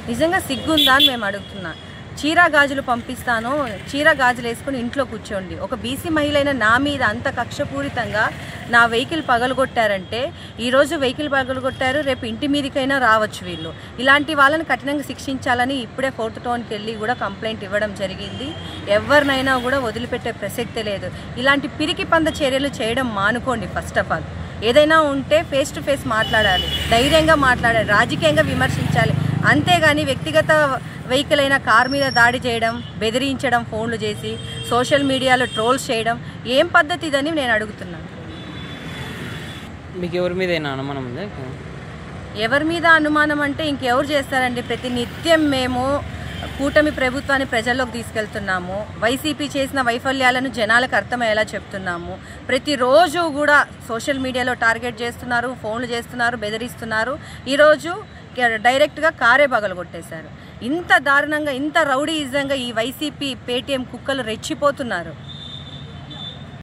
నిజంగా సిగ్గుందా అని మేము అడుగుతున్నాం. చీరా గాజులు పంపిస్తాను, చీరా గాజులు వేసుకుని ఇంట్లో కూర్చోండి. ఒక బీసీ మహిళ అయిన నా మీద అంత కక్షపూరితంగా నా వెహికల్ పగలగొట్టారంటే, ఈరోజు వెహికల్ పగలగొట్టారు, రేపు ఇంటి మీదకైనా రావచ్చు వీళ్ళు. ఇలాంటి వాళ్ళని కఠినంగా శిక్షించాలని ఇప్పుడే 4th టౌన్కి వెళ్ళి కూడా కంప్లైంట్ ఇవ్వడం జరిగింది. ఎవరినైనా కూడా వదిలిపెట్టే ప్రసక్తే లేదు. ఇలాంటి పిరికి పంద చర్యలు చేయడం మానుకోండి. ఫస్ట్ ఆఫ్ ఆల్ ఏదైనా ఉంటే ఫేస్ టు ఫేస్ మాట్లాడాలి, ధైర్యంగా మాట్లాడాలి, రాజకీయంగా విమర్శించాలి. అంతేగాని వ్యక్తిగత వెహికల్ అయిన కార్ మీద దాడి చేయడం, బెదిరించడం, ఫోన్లు చేసి సోషల్ మీడియాలో ట్రోల్స్ చేయడం ఏం పద్ధతి ఇదని నేను అడుగుతున్నాను. మీకు ఎవరి మీద అనుమానం ఉందా? ఎవరి మీద అనుమానం అంటే ఇంకెవరు చేస్తారండి? ప్రతి నిత్యం మేము కూటమి ప్రభుత్వాన్ని ప్రజల్లోకి తీసుకెళ్తున్నాము. వైసీపీ చేసిన వైఫల్యాలను జనాలకు అర్థమయ్యేలా చెప్తున్నాము. ప్రతిరోజు కూడా సోషల్ మీడియాలో టార్గెట్ చేస్తున్నారు, ఫోన్లు చేస్తున్నారు, బెదిరిస్తున్నారు. ఈరోజు డైరెక్ట్గా కారే పగలగొట్టేశారు. ఇంత దారుణంగా, ఇంత రౌడీయిజంగా ఈ వైసీపీ పేటీఎం కుక్కలు రెచ్చిపోతున్నారు.